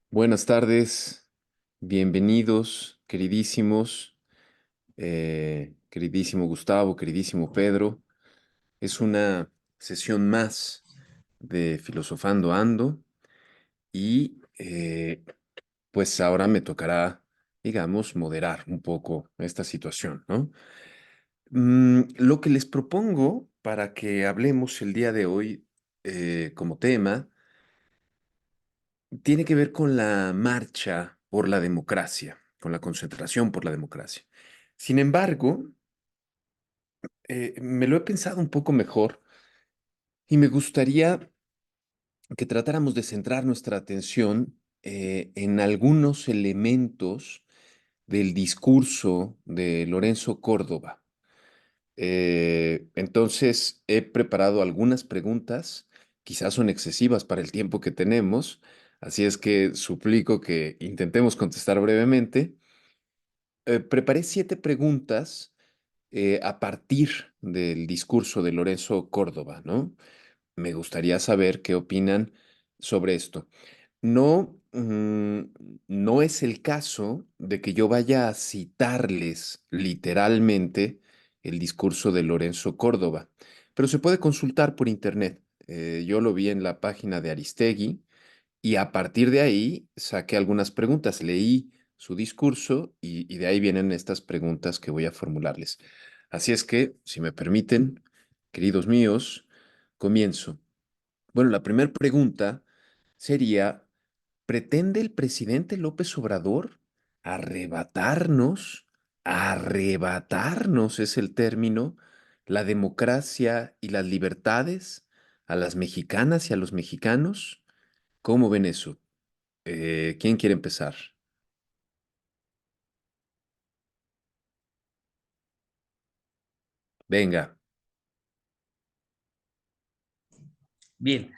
Buenas tardes, bienvenidos, queridísimos, queridísimo Gustavo, queridísimo Pedro. Es una sesión más de Filosofando Ando y pues ahora me tocará, digamos, moderar un poco esta situación, ¿no? Lo que les propongo para que hablemos el día de hoy como tema tiene que ver con la marcha por la democracia, con la concentración por la democracia. Sin embargo, me lo he pensado un poco mejor y me gustaría que tratáramos de centrar nuestra atención en algunos elementos del discurso de Lorenzo Córdoba. Entonces, he preparado algunas preguntas, quizás son excesivas para el tiempo que tenemos, así es que suplico que intentemos contestar brevemente. Preparé 7 preguntas a partir del discurso de Lorenzo Córdoba, ¿no? Me gustaría saber qué opinan sobre esto. No, no es el caso de que yo vaya a citarles literalmente el discurso de Lorenzo Córdoba, pero se puede consultar por internet. Yo lo vi en la página de Aristegui y a partir de ahí saqué algunas preguntas. Leí su discurso y de ahí vienen estas preguntas que voy a formularles. Así es que, si me permiten, queridos míos, comienzo. Bueno, la primera pregunta sería, ¿pretende el presidente López Obrador arrebatarnos, arrebatarnos es el término, la democracia y las libertades a las mexicanas y a los mexicanos? ¿Cómo ven eso? ¿Quién quiere empezar? Venga, Bien,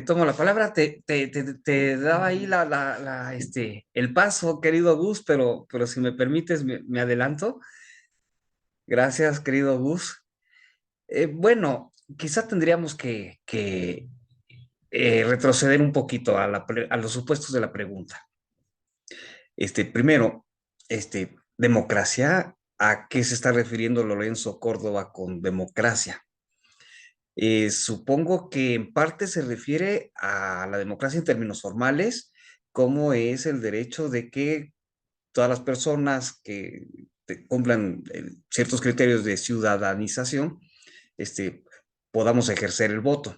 tomo la palabra, te daba ahí el paso, querido Gus, pero si me permites, me adelanto. Gracias, querido Gus. Bueno, quizá tendríamos que retroceder un poquito a los supuestos de la pregunta. Primero, democracia, ¿a qué se está refiriendo Lorenzo Córdoba con democracia? Supongo que en parte se refiere a la democracia en términos formales, como es el derecho de que todas las personas que cumplan ciertos criterios de ciudadanización, este, podamos ejercer el voto.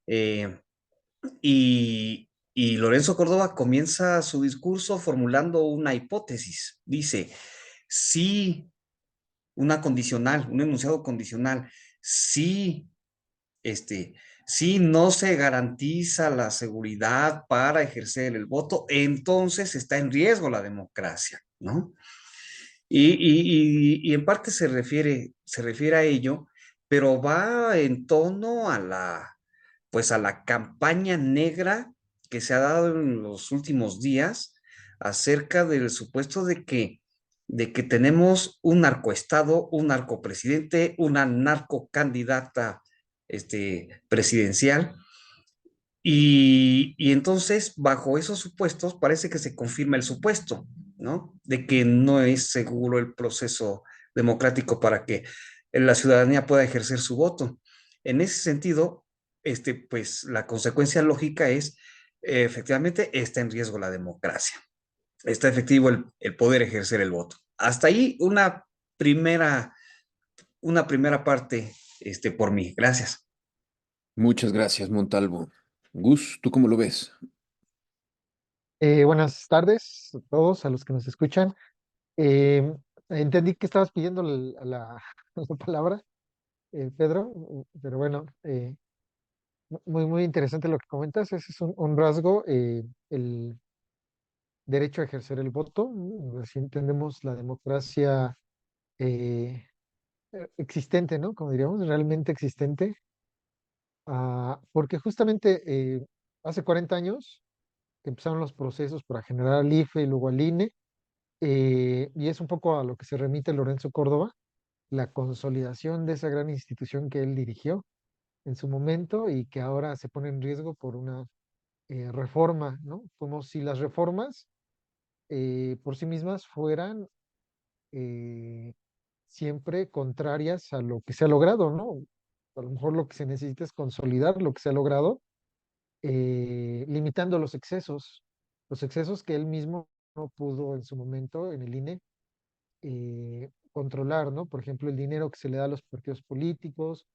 Eh, y Lorenzo Córdoba comienza su discurso formulando una hipótesis. Dice, si una condicional, un enunciado condicional, si este, si no se garantiza la seguridad para ejercer el voto, entonces está en riesgo la democracia, ¿no? Y en parte se refiere a ello, pero va en tono pues a la campaña negra que se ha dado en los últimos días acerca del supuesto de que tenemos un narcoestado, un narcopresidente, una narcocandidata presidencial. Y entonces, bajo esos supuestos, parece que se confirma el supuesto, ¿no? De que no es seguro el proceso democrático para que la ciudadanía pueda ejercer su voto. En ese sentido, pues la consecuencia lógica es, efectivamente, está en riesgo la democracia. Está efectivo el poder ejercer el voto. Hasta ahí una primera parte, por mí. Gracias. muchas gracias, Montalvo. Gus, ¿tú cómo lo ves? Buenas tardes a todos, a los que nos escuchan. Eh, Entendí que estabas pidiendo la palabra, Pedro, pero bueno, muy, muy interesante lo que comentas. Ese es un rasgo, el derecho a ejercer el voto. Así entendemos la democracia eh, existente, ¿no? Como diríamos, realmente existente. Porque justamente hace 40 años que empezaron los procesos para generar al IFE y luego al INE. Y es un poco a lo que se remite Lorenzo Córdoba, la consolidación de esa gran institución que él dirigió en su momento y que ahora se pone en riesgo por una reforma, ¿no? Como si las reformas por sí mismas fueran eh, siempre contrarias a lo que se ha logrado, ¿no? A lo mejor lo que se necesita es consolidar lo que se ha logrado, limitando los excesos que él mismo no pudo en su momento en el INE controlar, ¿no? Por ejemplo, el dinero que se le da a los partidos políticos,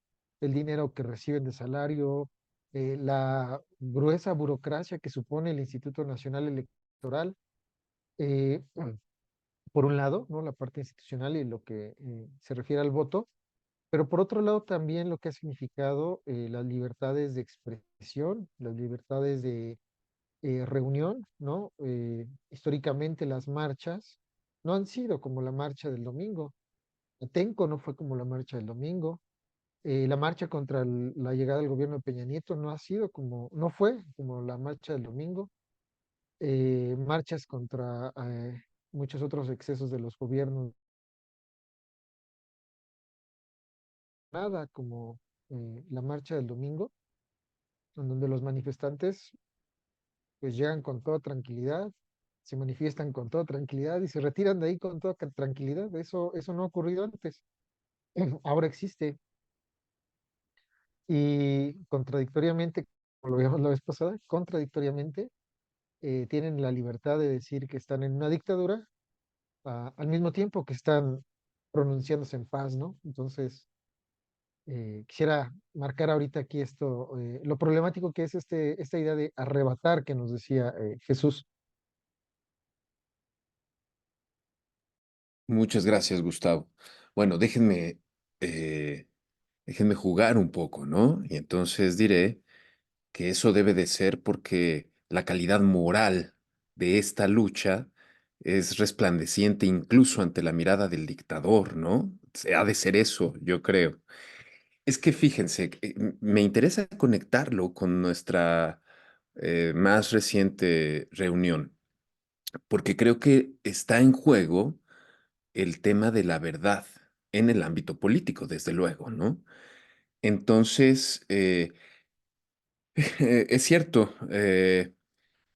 el dinero que reciben de salario, la gruesa burocracia que supone el Instituto Nacional Electoral, eh, por un lado, ¿no? La parte institucional y lo que se refiere al voto, pero por otro lado también lo que ha significado las libertades de expresión, las libertades de reunión, ¿no? Históricamente las marchas no han sido como la marcha del domingo. Atenco no fue como la marcha del domingo. La marcha contra la llegada del gobierno de Peña Nieto no ha sido como, no fue como la marcha del domingo. Marchas contra muchos otros excesos de los gobiernos, nada como la marcha del domingo, en donde los manifestantes pues llegan con toda tranquilidad, se manifiestan con toda tranquilidad y se retiran de ahí con toda tranquilidad. Eso no ha ocurrido antes. Ahora existe. Y contradictoriamente, como lo vimos la vez pasada, contradictoriamente tienen la libertad de decir que están en una dictadura al mismo tiempo que están pronunciándose en paz, ¿no? Entonces, quisiera marcar ahorita aquí esto, lo problemático que es esta idea de arrebatar que nos decía Jesús. Muchas gracias, Gustavo. Bueno, déjenme jugar un poco, ¿no? Y entonces diré que eso debe de ser porque la calidad moral de esta lucha es resplandeciente incluso ante la mirada del dictador, ¿no? Ha de ser eso, yo creo. Es que fíjense, me interesa conectarlo con nuestra más reciente reunión, porque creo que está en juego el tema de la verdad en el ámbito político, desde luego, ¿no? Entonces, es cierto,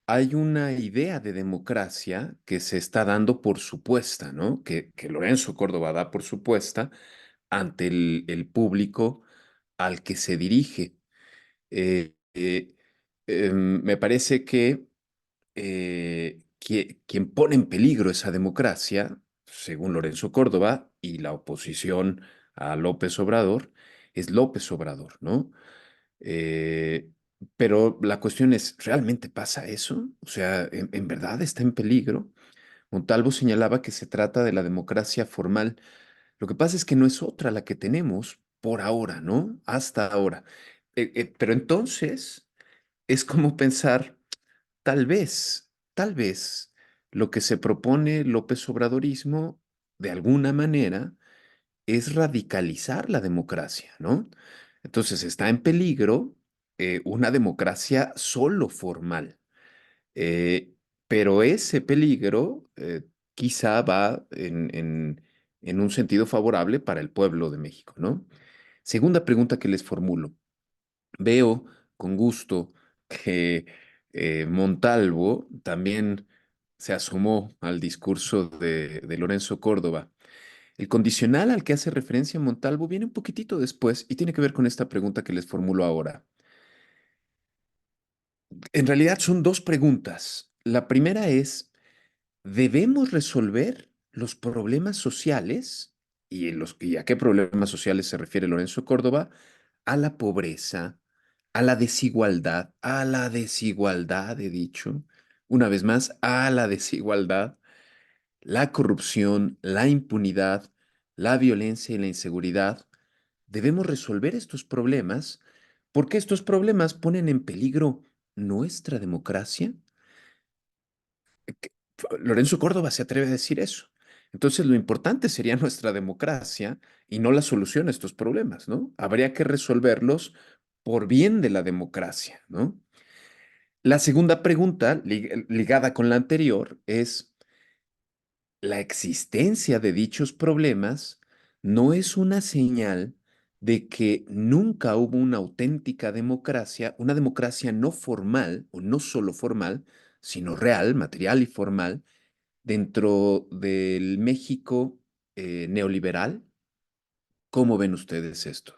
hay una idea de democracia que se está dando por supuesta, ¿no? Que Lorenzo Córdoba da por supuesta ante el público al que se dirige. Eh, eh, Me parece que quien pone en peligro esa democracia, según Lorenzo Córdoba y la oposición a López Obrador, es López Obrador, ¿no? Eh, pero la cuestión es, ¿realmente pasa eso? O sea, en verdad está en peligro? Montalvo señalaba que se trata de la democracia formal. Lo que pasa es que no es otra la que tenemos por ahora, ¿no? Hasta ahora. Pero entonces es como pensar, tal vez lo que se propone López Obradorismo, de alguna manera, es radicalizar la democracia, ¿no? Entonces está en peligro una democracia solo formal. Eh, pero ese peligro quizá va en un sentido favorable para el pueblo de México, ¿no? Segunda pregunta que les formulo. Veo con gusto que Montalvo también se asomó al discurso de Lorenzo Córdoba. El condicional al que hace referencia Montalvo viene un poquitito después y tiene que ver con esta pregunta que les formulo ahora. En realidad son dos preguntas. La primera es, ¿debemos resolver los problemas sociales? ¿Y a qué problemas sociales se refiere Lorenzo Córdoba? A la pobreza, a la desigualdad, he dicho, una vez más, a la desigualdad, la corrupción, la impunidad, la violencia y la inseguridad. Debemos resolver estos problemas porque estos problemas ponen en peligro nuestra democracia. Lorenzo Córdoba se atreve a decir eso. Entonces, lo importante sería nuestra democracia y no la solución a estos problemas, ¿no? Habría que resolverlos por bien de la democracia, ¿no? La segunda pregunta, ligada con la anterior, es, ¿la existencia de dichos problemas no es una señal de que nunca hubo una auténtica democracia, una democracia no formal, o no solo formal, sino real, material y formal, dentro del México neoliberal. ¿Cómo ven ustedes esto?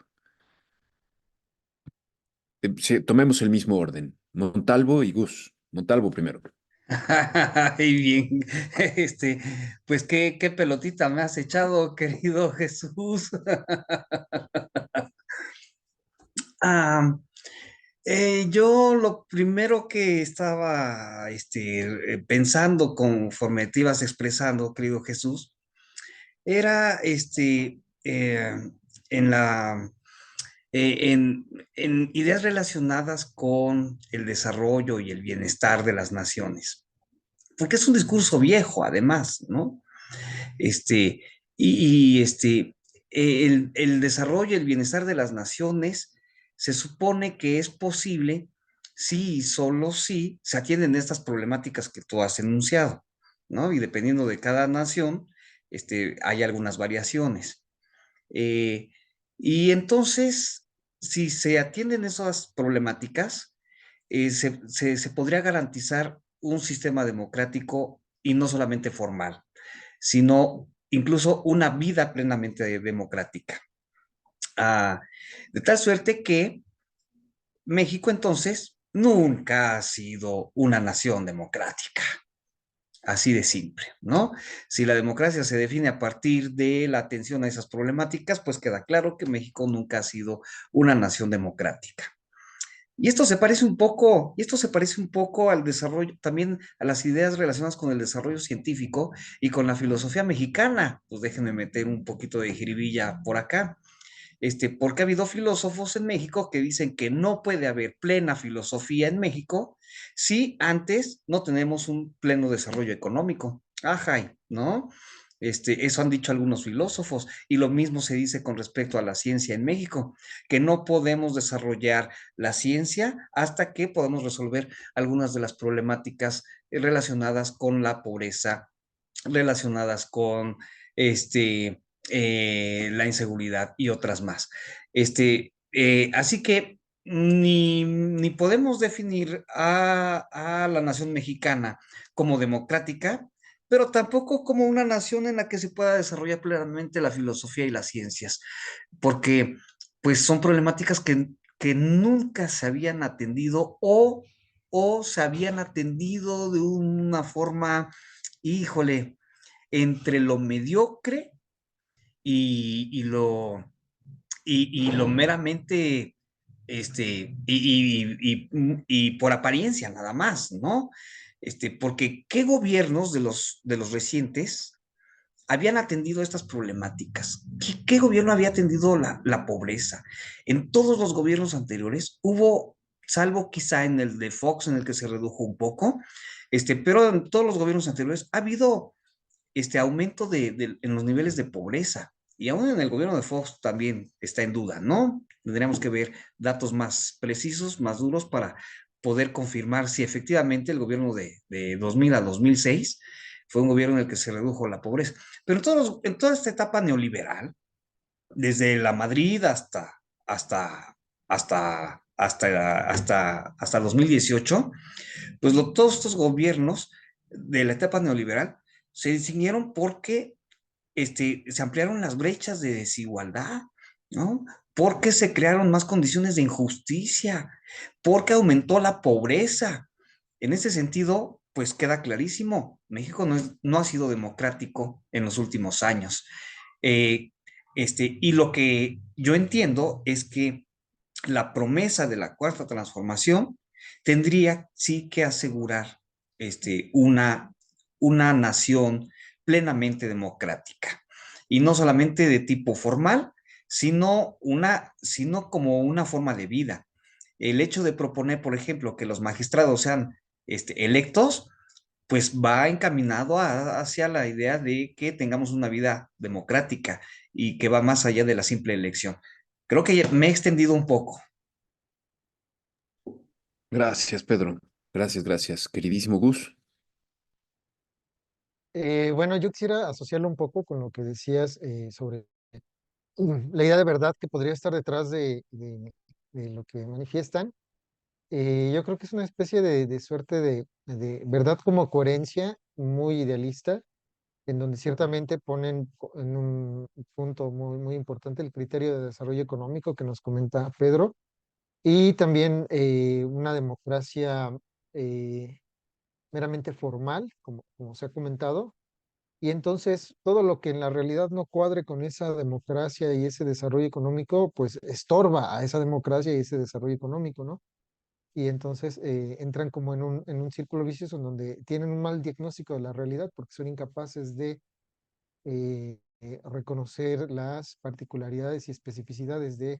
Sí, tomemos el mismo orden. Montalvo y Gus. Montalvo primero. Ay, bien, este, pues qué pelotita me has echado, querido Jesús. Ah, yo lo primero que estaba pensando conforme te ibas expresando, querido Jesús, era en la en ideas relacionadas con el desarrollo y el bienestar de las naciones, porque es un discurso viejo, además, ¿no? Este, el desarrollo y el bienestar de las naciones se supone que es posible si y solo si se atienden estas problemáticas que tú has enunciado, ¿no? Y dependiendo de cada nación, hay algunas variaciones. Eh, y entonces, si se atienden esas problemáticas, se podría garantizar un sistema democrático y no solamente formal, sino incluso una vida plenamente democrática. Ah, de tal suerte que México entonces nunca ha sido una nación democrática. Así de simple, ¿no? Si la democracia se define a partir de la atención a esas problemáticas, pues queda claro que México nunca ha sido una nación democrática. Y esto se parece un poco al desarrollo, también a las ideas relacionadas con el desarrollo científico y con la filosofía mexicana. Pues déjenme meter un poquito de jiribilla por acá. Porque ha habido filósofos en México que dicen que no puede haber plena filosofía en México si antes no tenemos un pleno desarrollo económico. Ajá, ¿no? Eso han dicho algunos filósofos y lo mismo se dice con respecto a la ciencia en México, que no podemos desarrollar la ciencia hasta que podamos resolver algunas de las problemáticas relacionadas con la pobreza, relacionadas con la inseguridad y otras más. Así que ni podemos definir a la nación mexicana como democrática, pero tampoco como una nación en la que se pueda desarrollar plenamente la filosofía y las ciencias, porque pues son problemáticas que nunca se habían atendido o se habían atendido de una forma, híjole, entre lo mediocre y y lo meramente, y por apariencia nada más, ¿no? Porque ¿qué gobiernos de los recientes habían atendido estas problemáticas? ¿Qué gobierno había atendido la pobreza? En todos los gobiernos anteriores hubo, salvo quizá en el de Fox, en el que se redujo un poco, pero en todos los gobiernos anteriores ha habido aumento en los niveles de pobreza. Y aún en el gobierno de Fox también está en duda, ¿no? Tendríamos que ver datos más precisos, más duros para poder confirmar si efectivamente el gobierno de 2000 a 2006 fue un gobierno en el que se redujo la pobreza. Pero en toda esta etapa neoliberal, desde la Madrid hasta 2018, pues todos estos gobiernos de la etapa neoliberal se distinguieron porque se ampliaron las brechas de desigualdad, ¿no? Porque se crearon más condiciones de injusticia, porque aumentó la pobreza. En ese sentido, pues queda clarísimo, México no ha sido democrático en los últimos años. Eh, y lo que yo entiendo es que la promesa de la cuarta transformación tendría sí que asegurar una nación plenamente democrática. Y no solamente de tipo formal, sino como una forma de vida. El hecho de proponer, por ejemplo, que los magistrados sean electos, pues va encaminado hacia la idea de que tengamos una vida democrática y que va más allá de la simple elección. Creo que me he extendido un poco. Gracias, Pedro. Gracias, gracias. Queridísimo Gus. Bueno, yo quisiera asociarlo un poco con lo que decías sobre la idea de verdad que podría estar detrás de lo que manifiestan. Yo creo que es una especie de suerte de verdad como coherencia muy idealista, en donde ciertamente ponen en un punto muy importante el criterio de desarrollo económico que nos comenta Pedro, y también una democracia eh, meramente formal, como se ha comentado. Y entonces todo lo que en la realidad no cuadre con esa democracia y ese desarrollo económico, pues estorba a esa democracia y ese desarrollo económico, ¿no? Y entonces entran como en un círculo vicioso en donde tienen un mal diagnóstico de la realidad porque son incapaces de reconocer las particularidades y especificidades de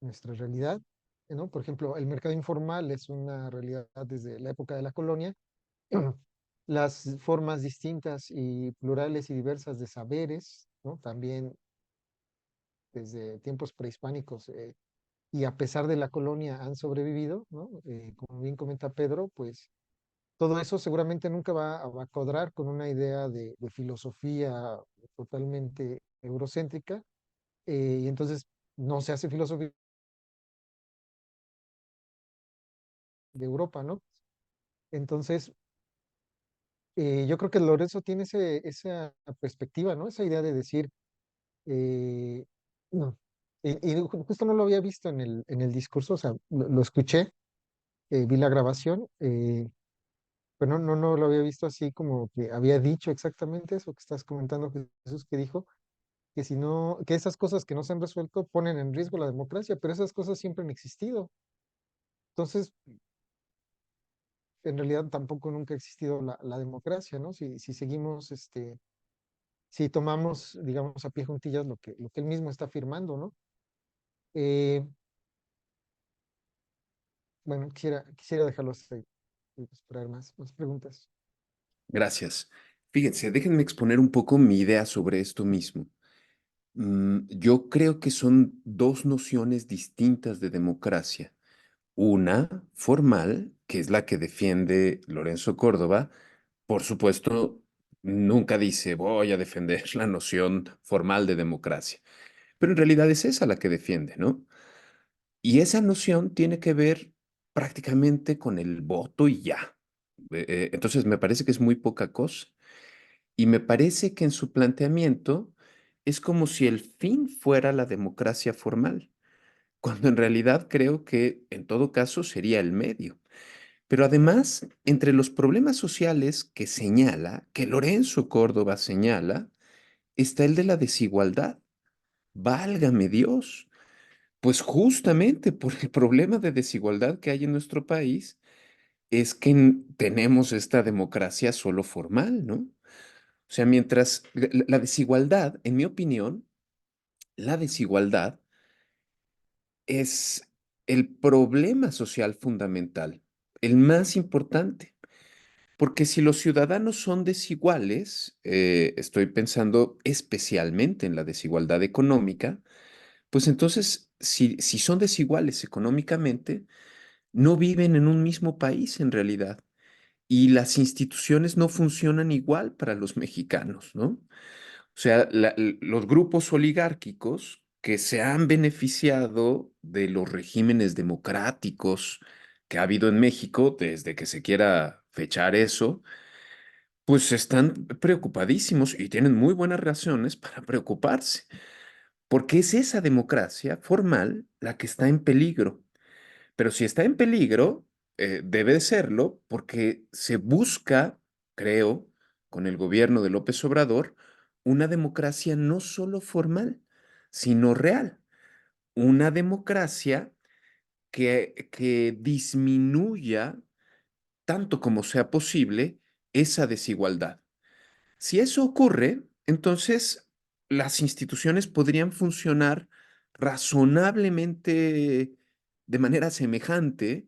nuestra realidad, ¿no? Por ejemplo, el mercado informal es una realidad desde la época de la colonia. Las formas distintas y plurales y diversas de saberes, ¿no? También desde tiempos prehispánicos, y a pesar de la colonia han sobrevivido, ¿no? Como bien comenta Pedro, pues todo eso seguramente nunca va a cuadrar con una idea de filosofía totalmente eurocéntrica, y entonces no se hace filosofía de Europa, ¿no? Entonces, yo creo que Lorenzo tiene esa perspectiva, ¿no? Esa idea de decir, eh, no, justo no lo había visto en el discurso, o sea, lo escuché, vi la grabación, pero no lo había visto así como que había dicho exactamente eso que estás comentando, Jesús, que dijo, que si no, que esas cosas que no se han resuelto ponen en riesgo la democracia, pero esas cosas siempre han existido. Entonces, en realidad tampoco nunca ha existido la democracia, ¿no? Si seguimos, si tomamos, digamos, a pie juntillas lo que él mismo está afirmando, ¿no? Eh, bueno, quisiera dejarlo hasta ahí y esperar más preguntas. Gracias. Fíjense, déjenme exponer un poco mi idea sobre esto mismo. Yo creo que son dos nociones distintas de democracia. Una formal, que es la que defiende Lorenzo Córdoba. Por supuesto, nunca dice voy a defender la noción formal de democracia, pero en realidad es esa la que defiende, ¿no? Y esa noción tiene que ver prácticamente con el voto y ya. Entonces, me parece que es muy poca cosa. Y me parece que en su planteamiento es como si el fin fuera la democracia formal, cuando en realidad creo que en todo caso sería el medio. Pero además, entre los problemas sociales que señala, que Lorenzo Córdoba señala, está el de la desigualdad. Válgame Dios. Pues justamente por el problema de desigualdad que hay en nuestro país, es que tenemos esta democracia solo formal, ¿no? O sea, mientras la desigualdad, en mi opinión, la desigualdad es el problema social fundamental, el más importante. Porque si los ciudadanos son desiguales, estoy pensando especialmente en la desigualdad económica, pues entonces, si son desiguales económicamente, no viven en un mismo país en realidad. Y las instituciones no funcionan igual para los mexicanos, ¿no? O sea, los grupos oligárquicos que se han beneficiado de los regímenes democráticos que ha habido en México desde que se quiera fechar eso, pues están preocupadísimos y tienen muy buenas razones para preocuparse, porque es esa democracia formal la que está en peligro. Pero si está en peligro, debe de serlo porque se busca, creo, con el gobierno de López Obrador, una democracia no solo formal, sino real. Una democracia que disminuya tanto como sea posible esa desigualdad. Si eso ocurre, entonces las instituciones podrían funcionar razonablemente de manera semejante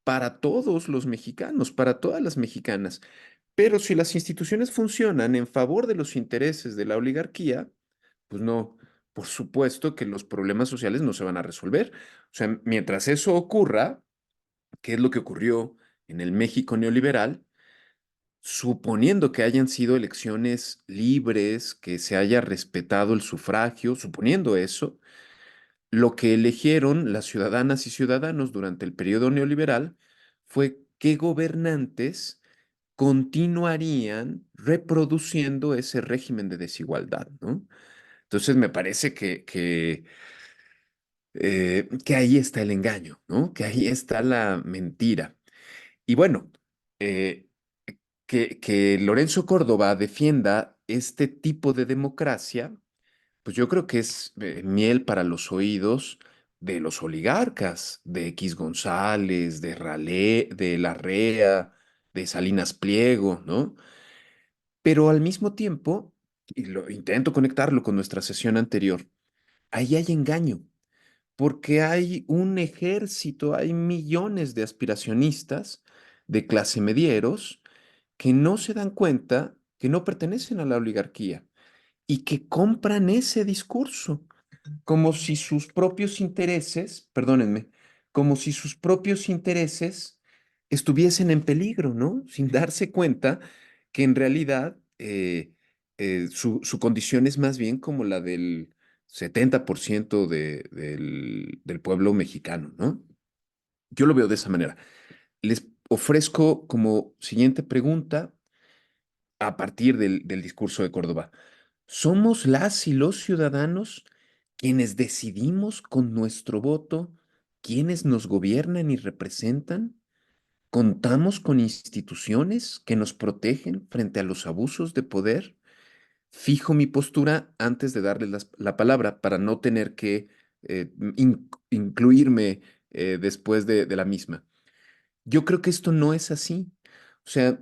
para todos los mexicanos, para todas las mexicanas. Pero si las instituciones funcionan en favor de los intereses de la oligarquía, pues no, por supuesto que los problemas sociales no se van a resolver. O sea, mientras eso ocurra, ¿qué es lo que ocurrió en el México neoliberal? suponiendo que hayan sido elecciones libres, que se haya respetado el sufragio, suponiendo eso, lo que eligieron las ciudadanas y ciudadanos durante el periodo neoliberal fue qué gobernantes continuarían reproduciendo ese régimen de desigualdad, ¿no? Entonces me parece que ahí está el engaño, ¿no? Que ahí está la mentira. Y bueno, eh, que Lorenzo Córdoba defienda este tipo de democracia, pues yo creo que es miel para los oídos de los oligarcas, de X González, de Larrea, de Salinas Pliego, ¿no? Pero al mismo tiempo, y lo intento conectarlo con nuestra sesión anterior, ahí hay engaño, porque hay un ejército, hay millones de aspiracionistas de clase medieros que no se dan cuenta que no pertenecen a la oligarquía y que compran ese discurso como si sus propios intereses, perdónenme, como si sus propios intereses estuviesen en peligro, ¿no? Sin darse cuenta que en realidad su condición es más bien como la del 70% del pueblo mexicano, ¿no? Yo lo veo de esa manera. Les ofrezco como siguiente pregunta a partir del discurso de Córdoba. ¿Somos las y los ciudadanos quienes decidimos con nuestro voto quiénes nos gobiernan y representan? ¿Contamos con instituciones que nos protegen frente a los abusos de poder? Fijo mi postura antes de darle la palabra para no tener que incluirme después de la misma. Yo creo que esto no es así. O sea,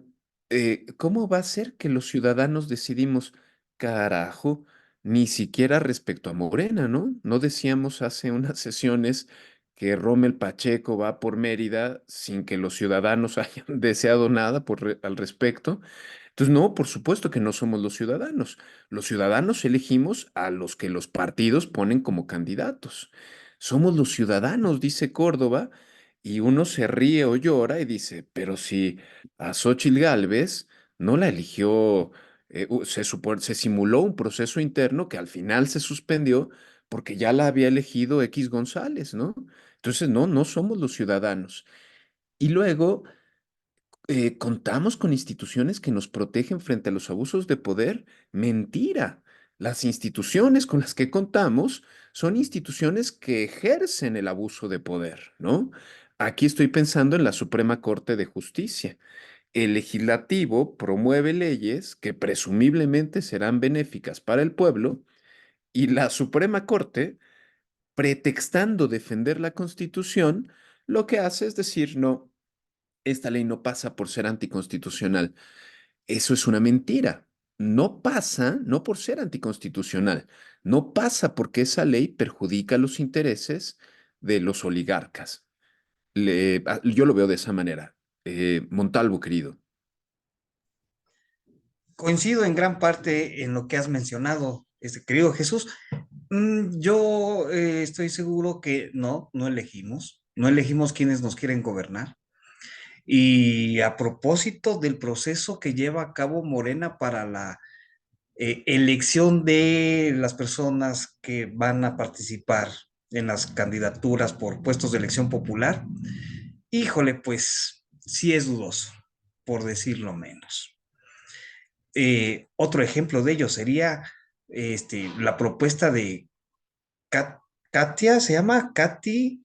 ¿cómo va a ser que los ciudadanos decidimos, carajo, ni siquiera respecto a Morena, ¿no? No decíamos hace unas sesiones que Rommel Pacheco va por Mérida sin que los ciudadanos hayan deseado nada al respecto. Entonces, no, por supuesto que no somos los ciudadanos. Los ciudadanos elegimos a los que los partidos ponen como candidatos. Somos los ciudadanos, dice Córdoba, y uno se ríe o llora y dice, pero si a Xóchitl Gálvez no la eligió, se simuló un proceso interno que al final se suspendió porque ya la había elegido X González, ¿no? Entonces, no, no somos los ciudadanos. Y luego ¿contamos con instituciones que nos protegen frente a los abusos de poder? Mentira. Las instituciones con las que contamos son instituciones que ejercen el abuso de poder, ¿no? Aquí estoy pensando en la Suprema Corte de Justicia. El legislativo promueve leyes que presumiblemente serán benéficas para el pueblo y la Suprema Corte, pretextando defender la Constitución, lo que hace es decir, no, esta ley no pasa por ser anticonstitucional. Eso es una mentira. No pasa, no por ser anticonstitucional, no pasa porque esa ley perjudica los intereses de los oligarcas. Yo lo veo de esa manera. Montalvo, querido. Coincido en gran parte en lo que has mencionado, querido Jesús. Yo estoy seguro que no elegimos quienes nos quieren gobernar. Y a propósito del proceso que lleva a cabo Morena para la elección de las personas que van a participar en las candidaturas por puestos de elección popular, híjole, pues sí es dudoso, por decirlo menos. Otro ejemplo de ello sería la propuesta de Kat- Katia, se llama Katy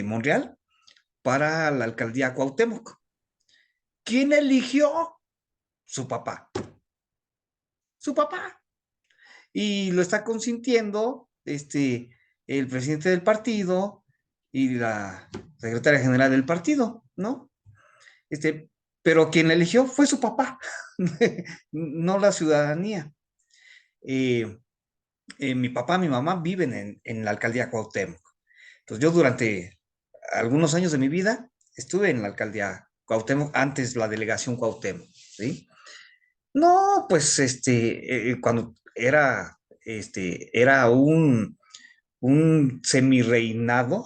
Monreal, para la alcaldía Cuauhtémoc. ¿Quién eligió? Su papá. Su papá. Y lo está consintiendo el presidente del partido y la secretaria general del partido, ¿no? Este, pero quien la eligió fue su papá, no la ciudadanía. Eh, Mi papá, mi mamá viven en la alcaldía Cuauhtémoc. Entonces yo durante algunos años de mi vida estuve en la alcaldía Cuauhtémoc, antes la delegación Cuauhtémoc, ¿sí? No, pues cuando era un semirreinado,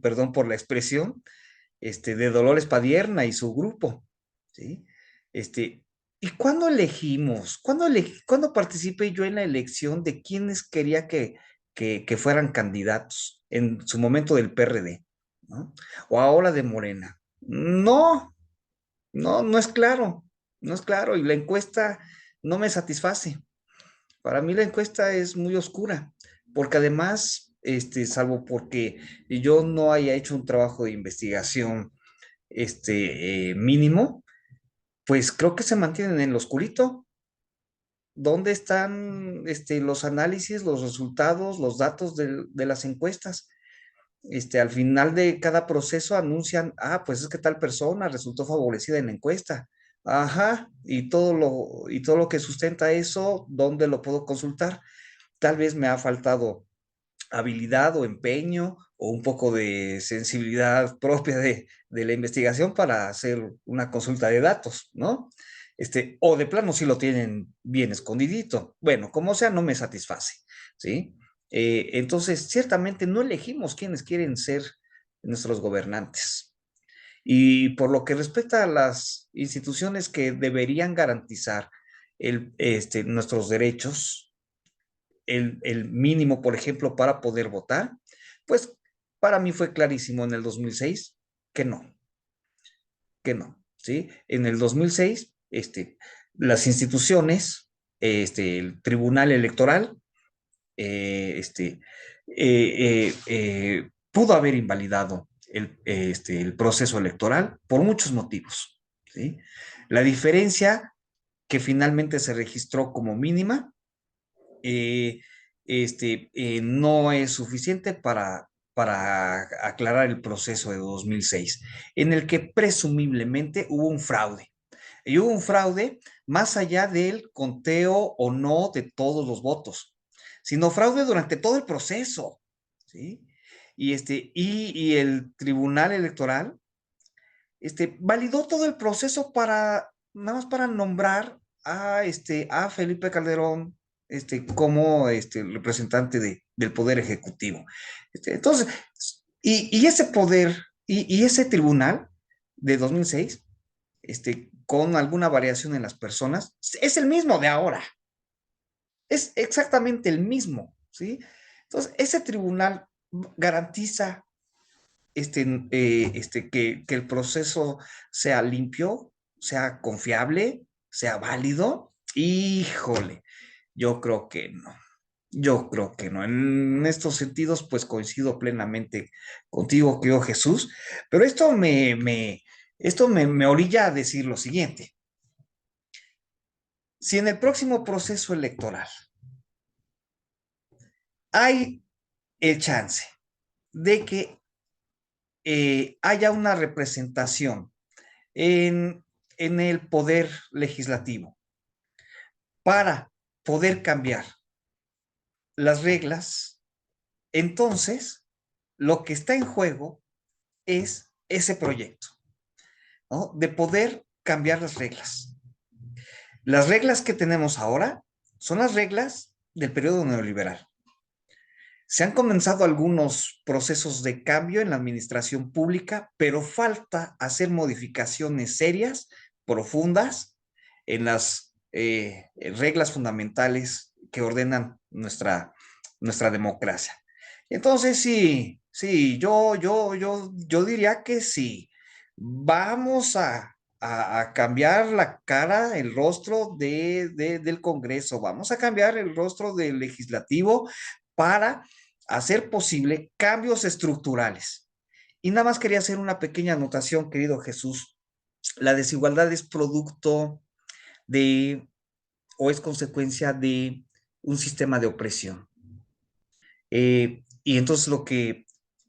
perdón por la expresión, de Dolores Padierna y su grupo, ¿sí? ¿Y cuándo elegimos? ¿Cuándo participé yo en la elección de quienes quería que fueran candidatos en su momento del PRD, ¿no? O ahora de Morena. No, no es claro, no es claro. Y la encuesta no me satisface. Para mí la encuesta es muy oscura, porque además, salvo porque yo no haya hecho un trabajo de investigación, mínimo, pues creo que se mantienen en lo oscurito. ¿Dónde están, los análisis, los resultados, los datos de las encuestas? Al final de cada proceso anuncian, pues es que tal persona resultó favorecida en la encuesta. Ajá, y todo lo que sustenta eso, ¿dónde lo puedo consultar? Tal vez me ha faltado habilidad o empeño o un poco de sensibilidad propia de la investigación para hacer una consulta de datos, ¿no? O de plano si lo tienen bien escondidito. Bueno, como sea, no me satisface, ¿sí? Entonces, ciertamente no elegimos quiénes quieren ser nuestros gobernantes. Y por lo que respecta a las instituciones que deberían garantizar nuestros derechos, el mínimo, por ejemplo, para poder votar, pues para mí fue clarísimo en el 2006 que no, que no, ¿sí? En el 2006, las instituciones, el Tribunal Electoral, pudo haber invalidado el proceso electoral por muchos motivos, ¿sí? La diferencia que finalmente se registró como mínima eh, no es suficiente para aclarar el proceso de 2006, en el que presumiblemente hubo un fraude. Y hubo un fraude más allá del conteo o no de todos los votos, sino fraude durante todo el proceso, ¿sí? Y el Tribunal Electoral validó todo el proceso nada más para nombrar a Felipe Calderón como representante del Poder Ejecutivo. Entonces, y ese poder, y ese tribunal de 2006, con alguna variación en las personas, es el mismo de ahora. Es exactamente el mismo, ¿sí? Entonces, ese tribunal garantiza que el proceso sea limpio, sea confiable, sea válido. Híjole, yo creo que no. Yo creo que no. En estos sentidos, pues coincido plenamente contigo, querido Jesús, pero esto me orilla a decir lo siguiente. Si en el próximo proceso electoral hay el chance de que haya una representación en, en el poder legislativo para poder cambiar las reglas, entonces lo que está en juego es ese proyecto, ¿no? De poder cambiar las reglas. Las reglas que tenemos ahora son las reglas del periodo neoliberal. Se han comenzado algunos procesos de cambio en la administración pública, pero falta hacer modificaciones serias, profundas, en las reglas fundamentales que ordenan nuestra democracia. Entonces, sí, yo diría que sí. Vamos a cambiar la cara, el rostro del Congreso, vamos a cambiar el rostro del legislativo para hacer posible cambios estructurales. Y nada más quería hacer una pequeña anotación, querido Jesús. La desigualdad es producto de o es consecuencia de un sistema de opresión. Y entonces lo que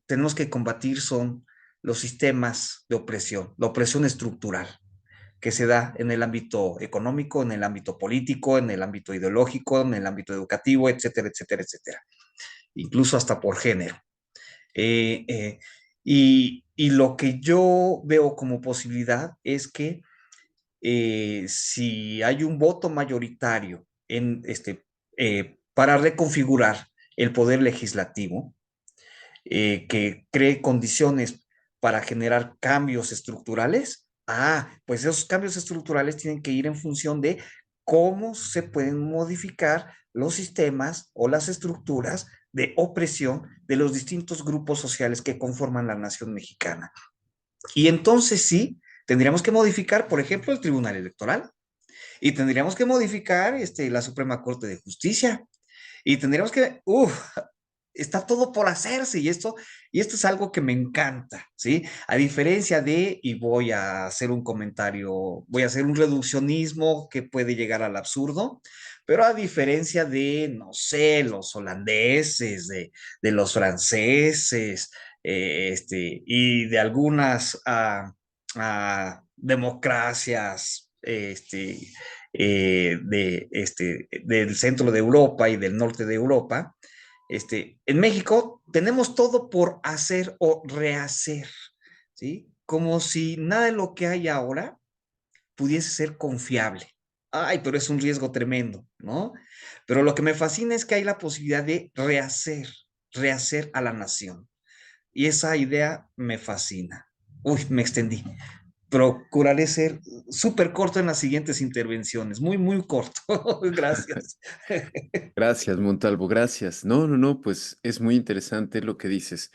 tenemos que combatir son los sistemas de opresión, la opresión estructural que se da en el ámbito económico, en el ámbito político, en el ámbito ideológico, en el ámbito educativo, etcétera, etcétera, etcétera, incluso hasta por género. Eh, eh, y lo que yo veo como posibilidad es que si hay un voto mayoritario para reconfigurar el poder legislativo, que cree condiciones para generar cambios estructurales, Pues esos cambios estructurales tienen que ir en función de cómo se pueden modificar los sistemas o las estructuras de opresión de los distintos grupos sociales que conforman la nación mexicana. Y entonces sí, tendríamos que modificar, por ejemplo, el Tribunal Electoral y tendríamos que modificar la Suprema Corte de Justicia y tendríamos que, está todo por hacerse y esto es algo que me encanta, ¿sí? A diferencia de, y voy a hacer un comentario, voy a hacer un reduccionismo que puede llegar al absurdo, pero a diferencia de, no sé, los holandeses, de los franceses, y de algunas democracias, del centro de Europa y del norte de Europa, en México tenemos todo por hacer o rehacer, ¿sí? Como si nada de lo que hay ahora pudiese ser confiable. Ay, pero es un riesgo tremendo, ¿no? Pero lo que me fascina es que hay la posibilidad de rehacer a la nación. Y esa idea me fascina. Uy, me extendí. Procuraré ser súper corto en las siguientes intervenciones, muy, muy corto. Gracias. Gracias, Montalvo, gracias. No, no, no, pues es muy interesante lo que dices.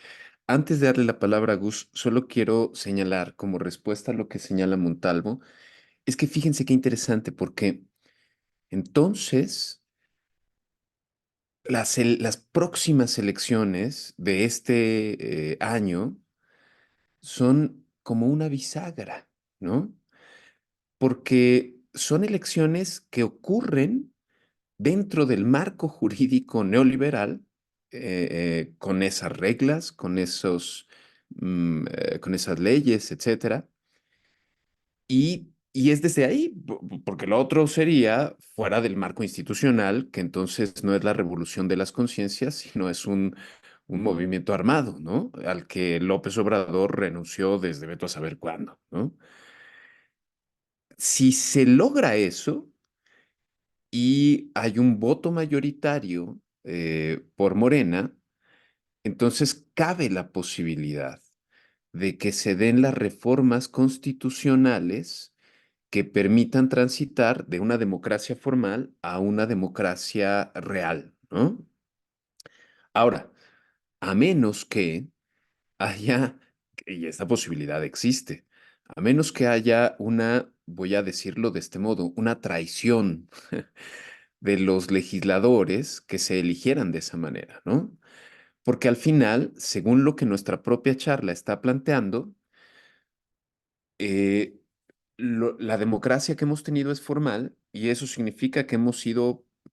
Antes de darle la palabra a Gus, solo quiero señalar como respuesta a lo que señala Montalvo, es que fíjense qué interesante, porque entonces las próximas elecciones de este año son como una bisagra, ¿no? Porque son elecciones que ocurren dentro del marco jurídico neoliberal, con esas reglas, con esas leyes, etcétera. Y es desde ahí, porque lo otro sería fuera del marco institucional, que entonces no es la revolución de las conciencias, sino es un movimiento armado, ¿no? Al que López Obrador renunció desde veto a saber cuándo, ¿no? Si se logra eso, y hay un voto mayoritario por Morena, entonces cabe la posibilidad de que se den las reformas constitucionales que permitan transitar de una democracia formal a una democracia real, ¿no? Ahora, a menos que haya, y esta posibilidad existe, a menos que haya una, voy a decirlo de este modo, una traición de los legisladores que se eligieran de esa manera, ¿no? Porque al final, según lo que nuestra propia charla está planteando, eh, la democracia que hemos tenido es formal y eso significa que hemos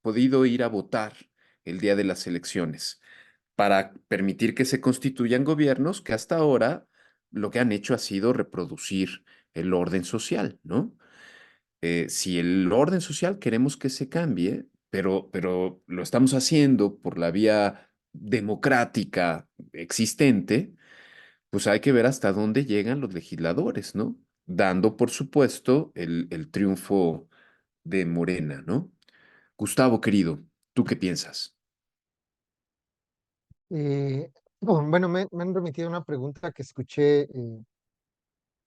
podido ir a votar el día de las elecciones para permitir que se constituyan gobiernos que hasta ahora lo que han hecho ha sido reproducir el orden social, ¿no? Si el orden social queremos que se cambie, pero lo estamos haciendo por la vía democrática existente, pues hay que ver hasta dónde llegan los legisladores, ¿no? Dando, por supuesto, el triunfo de Morena, ¿no? Gustavo, querido, ¿tú qué piensas? Bueno, me han remitido una pregunta que escuché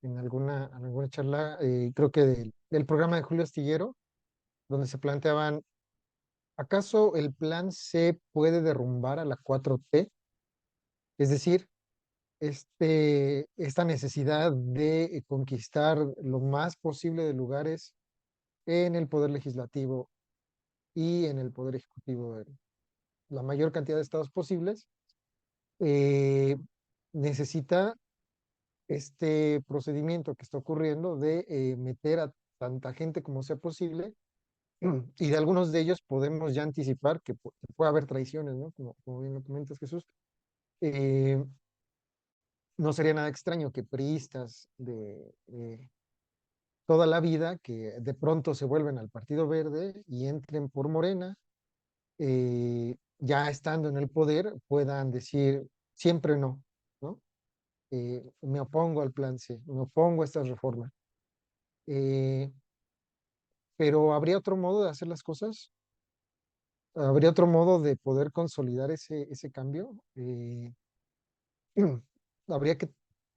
en alguna charla, creo que del programa de Julio Astillero, donde se planteaban, ¿acaso el plan C puede derrumbar a la 4T? Es decir, esta necesidad de conquistar lo más posible de lugares en el poder legislativo y en el poder ejecutivo, de la mayor cantidad de estados posibles, eh, necesita este procedimiento que está ocurriendo de meter a tanta gente como sea posible, y de algunos de ellos podemos ya anticipar que puede haber traiciones, ¿no? Como bien lo comentas, Jesús. Eh, no sería nada extraño que priistas de toda la vida, que de pronto se vuelven al Partido Verde y entren por Morena, ya estando en el poder, puedan decir siempre no, ¿no? Me opongo al plan C, me opongo a estas reformas. Eh, pero ¿habría otro modo de hacer las cosas? ¿Habría otro modo de poder consolidar ese cambio? Habría que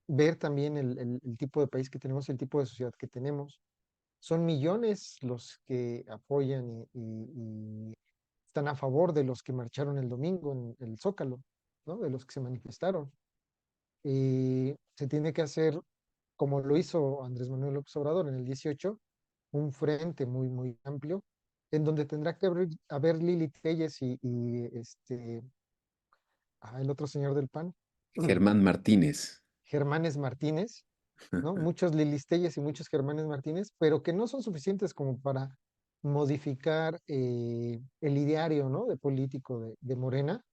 ver también el tipo de país que tenemos, el tipo de sociedad que tenemos. Son millones los que apoyan y están a favor de los que marcharon el domingo en el Zócalo, ¿no? De los que se manifestaron. Y se tiene que hacer, como lo hizo Andrés Manuel López Obrador en el 18, un frente muy, muy amplio, en donde tendrá que haber Lili Telles el otro señor del PAN, Germán Martínez. Germanes Martínez, ¿no? Muchos Lilis Telles y muchos Germanes Martínez, pero que no son suficientes como para modificar el ideario, ¿no? De político de Morena.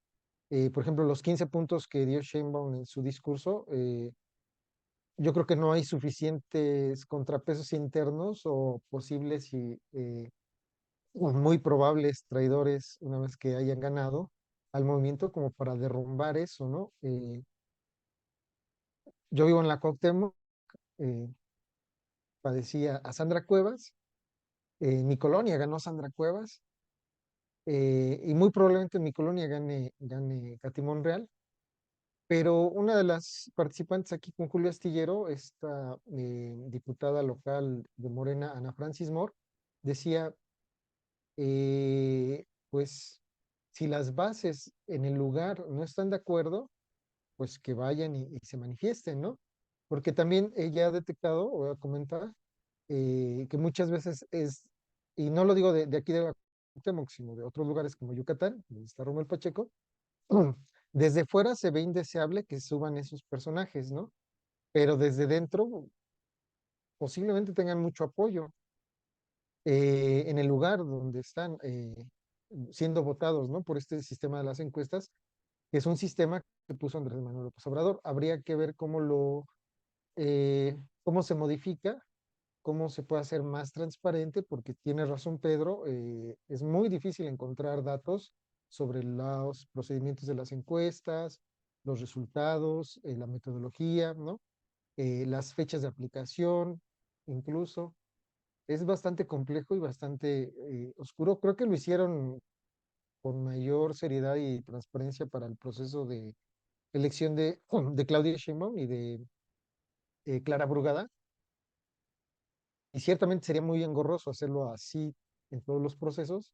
Por ejemplo, los 15 puntos que dio Sheinbaum en su discurso, yo creo que no hay suficientes contrapesos internos o posibles y muy probables traidores una vez que hayan ganado al movimiento como para derrumbar eso, ¿no? Yo vivo en la Cuauhtémoc, eh, padecía a Sandra Cuevas, mi colonia ganó Sandra Cuevas, y muy probablemente en mi colonia gane Katy Monreal, pero una de las participantes aquí con Julio Astillero, esta diputada local de Morena, Ana Francis Moore, decía, pues si las bases en el lugar no están de acuerdo, pues que vayan y se manifiesten, ¿no? Porque también ella ha detectado o ha comentado que muchas veces y no lo digo de aquí de la Cuauhtémoc, sino de otros lugares como Yucatán, donde está Romel Pacheco, desde fuera se ve indeseable que suban esos personajes, ¿no? Pero desde dentro posiblemente tengan mucho apoyo en el lugar donde están siendo votados, ¿no? Por este sistema de las encuestas, que es un sistema que puso Andrés Manuel López Obrador. Habría que ver cómo se modifica, cómo se puede hacer más transparente, porque tiene razón Pedro, es muy difícil encontrar datos sobre los procedimientos de las encuestas, los resultados, la metodología, ¿no? Las fechas de aplicación, incluso. Es bastante complejo y bastante oscuro. Creo que lo hicieron con mayor seriedad y transparencia para el proceso de elección de Claudia Sheinbaum y de Clara Brugada. Y ciertamente sería muy engorroso hacerlo así en todos los procesos,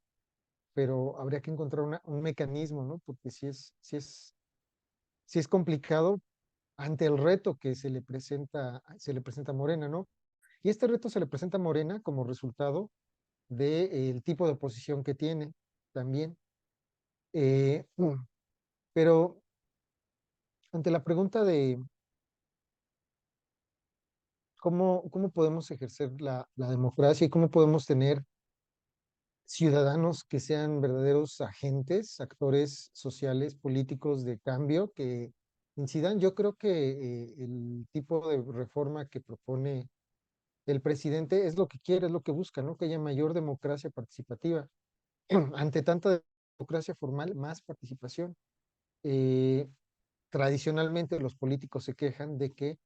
pero habría que encontrar un mecanismo, ¿no? Porque sí es complicado ante el reto que se le presenta a Morena, ¿no? Y este reto se le presenta a Morena como resultado del tipo de oposición que tiene también. Pero ante la pregunta de cómo podemos ejercer la democracia y cómo podemos tener ciudadanos que sean verdaderos agentes, actores sociales, políticos de cambio que incidan. Yo creo que el tipo de reforma que propone el presidente es lo que quiere, es lo que busca, ¿no? Que haya mayor democracia participativa. Ante tanta democracia formal, más participación. Eh, Tradicionalmente los políticos se quejan de que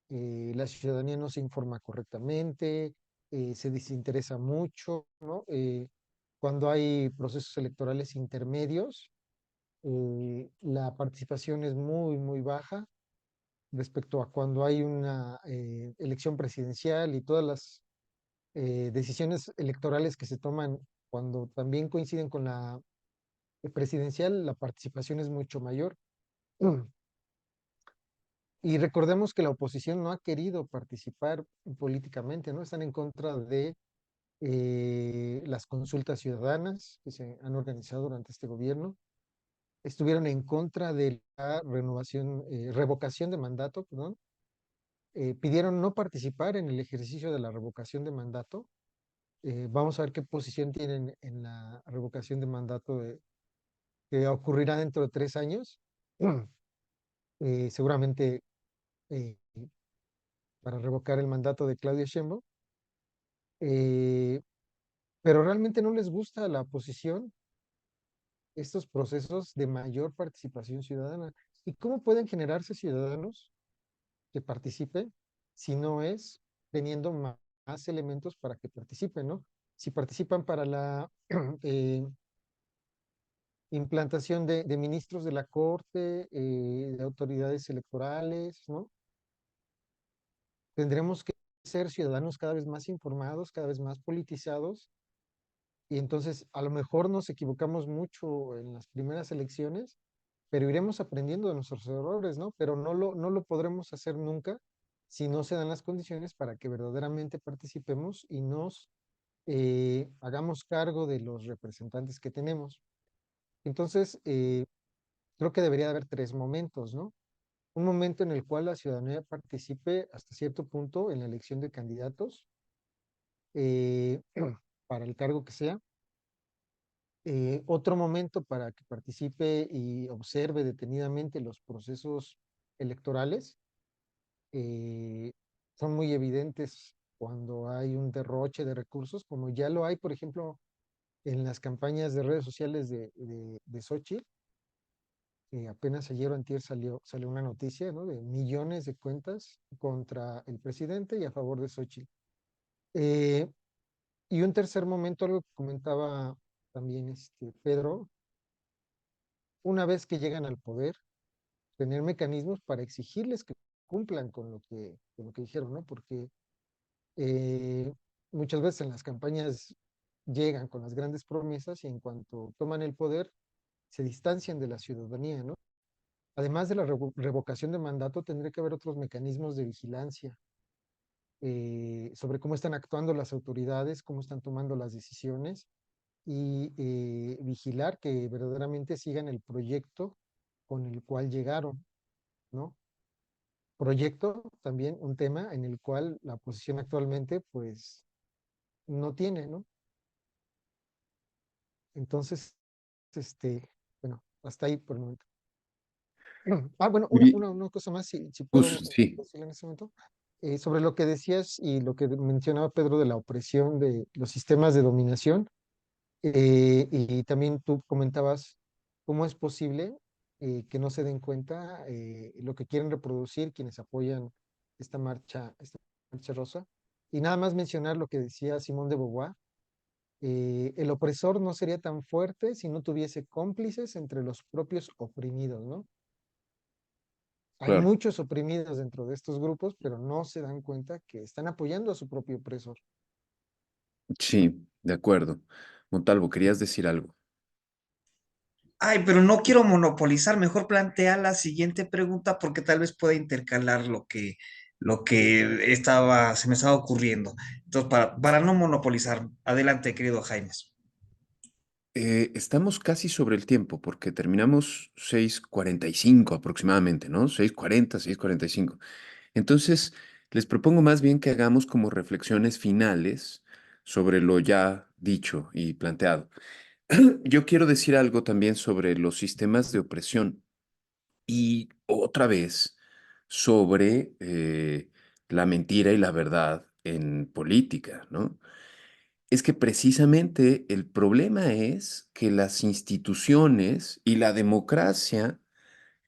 la ciudadanía no se informa correctamente, se desinteresa mucho, ¿no? Cuando hay procesos electorales intermedios, la participación es muy, muy baja respecto a cuando hay una elección presidencial y todas las decisiones electorales que se toman cuando también coinciden con la presidencial, la participación es mucho mayor. Y recordemos que la oposición no ha querido participar políticamente, ¿no? Están en contra de las consultas ciudadanas que se han organizado durante este gobierno. Estuvieron en contra de la revocación de mandato, perdón. Pidieron no participar en el ejercicio de la revocación de mandato. Vamos a ver qué posición tienen en la revocación de mandato que ocurrirá dentro de 3 años. Seguramente eh, para revocar el mandato de Claudia Sheinbaum. Eh, pero realmente no les gusta a la oposición estos procesos de mayor participación ciudadana. ¿Y cómo pueden generarse ciudadanos que participen si no es teniendo más elementos para que participen, ¿no? Si participan para la eh, implantación de ministros de la Corte, de autoridades electorales, ¿no? tendremos que ser ciudadanos cada vez más informados, cada vez más politizados, y entonces a lo mejor nos equivocamos mucho en las primeras elecciones, pero iremos aprendiendo de nuestros errores, ¿no? Pero no lo podremos hacer nunca si no se dan las condiciones para que verdaderamente participemos y nos hagamos cargo de los representantes que tenemos. Entonces, creo que debería haber tres momentos, ¿no? Un momento en el cual la ciudadanía participe hasta cierto punto en la elección de candidatos eh, para el cargo que sea. Otro momento para que participe y observe detenidamente los procesos electorales. eh, Son muy evidentes cuando hay un derroche de recursos, como ya lo hay, por ejemplo, en las campañas de redes sociales de Xochitl. Apenas ayer o antier salió una noticia, ¿no? De millones de cuentas contra el presidente y a favor de Xochitl. Eh, y un tercer momento, algo que comentaba también Pedro, una vez que llegan al poder, tener mecanismos para exigirles que cumplan con lo que dijeron, ¿no? Porque eh, muchas veces en las campañas llegan con las grandes promesas y en cuanto toman el poder, se distancian de la ciudadanía, ¿no? Además de la revocación de mandato, tendría que haber otros mecanismos de vigilancia sobre cómo están actuando las autoridades, cómo están tomando las decisiones y vigilar que verdaderamente sigan el proyecto con el cual llegaron, ¿no? Proyecto también un tema en el cual la oposición actualmente pues no tiene, ¿no? Entonces, bueno, hasta ahí por el momento. Bueno, Muy una, bien. una, una cosa más, si puedo Sí, decirle en ese momento. Sobre lo que decías y lo que mencionaba Pedro de la opresión de los sistemas de dominación, y también tú comentabas cómo es posible que no se den cuenta lo que quieren reproducir quienes apoyan esta marcha rosa. Y nada más mencionar lo que decía Simón de Beauvoir, el opresor no sería tan fuerte si no tuviese cómplices entre los propios oprimidos, ¿no? Hay claro. muchos oprimidos dentro de estos grupos, pero no se dan cuenta que están apoyando a su propio opresor. Sí, de acuerdo. Montalvo, querías decir algo. Ay, pero no quiero monopolizar, mejor plantea la siguiente pregunta porque tal vez pueda intercalar se me estaba ocurriendo. Entonces, para no monopolizar, adelante, querido Jaimes. Estamos casi sobre el tiempo porque terminamos 6:45 aproximadamente, ¿no? 6:40, 6:45. Entonces, les propongo más bien que hagamos como reflexiones finales sobre lo ya dicho y planteado. Yo quiero decir algo también sobre los sistemas de opresión y otra vez sobre la mentira y la verdad en política, ¿no? Es que precisamente el problema es que las instituciones y la democracia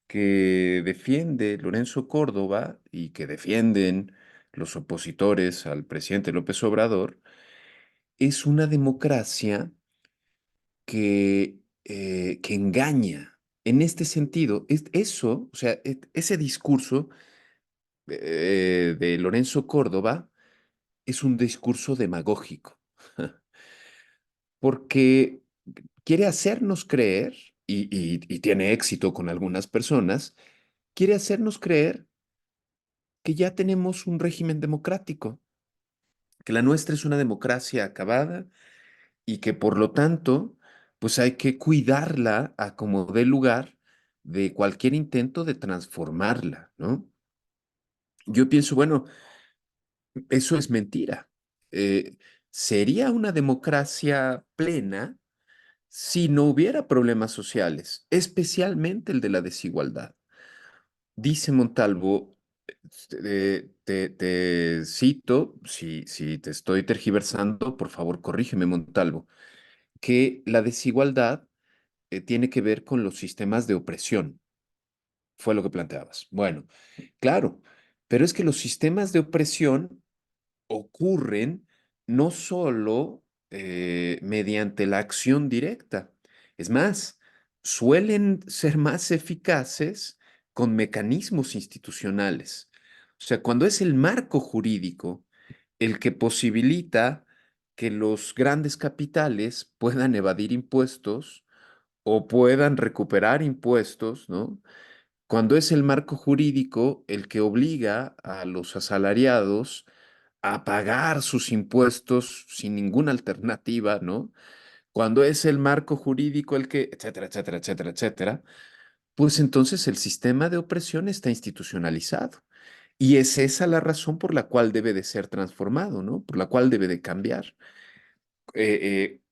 que defiende Lorenzo Córdoba y que defienden los opositores al presidente López Obrador es una democracia que engaña. En este sentido, eso, o sea, ese discurso de Lorenzo Córdoba es un discurso demagógico, porque quiere hacernos creer, y tiene éxito con algunas personas, quiere hacernos creer que ya tenemos un régimen democrático, que la nuestra es una democracia acabada y que por lo tanto, pues hay que cuidarla a como dé lugar de cualquier intento de transformarla, ¿no? Yo pienso, bueno, eso es mentira. Eh, Sería una democracia plena si no hubiera problemas sociales, especialmente el de la desigualdad. Dice Montalvo, te cito, si te estoy tergiversando, por favor, corrígeme, Montalvo, que la desigualdad tiene que ver con los sistemas de opresión, fue lo que planteabas. Bueno, claro, pero es que los sistemas de opresión ocurren no solo mediante la acción directa, es más, suelen ser más eficaces con mecanismos institucionales. O sea, cuando es el marco jurídico el que posibilita que los grandes capitales puedan evadir impuestos o puedan recuperar impuestos, ¿no? Cuando es el marco jurídico el que obliga a los asalariados a pagar sus impuestos sin ninguna alternativa, ¿no? Cuando es el marco jurídico el que, etcétera, etcétera, etcétera, etcétera, pues entonces el sistema de opresión está institucionalizado. Y es esa la razón por la cual debe de ser transformado, ¿no? Por la cual debe de cambiar.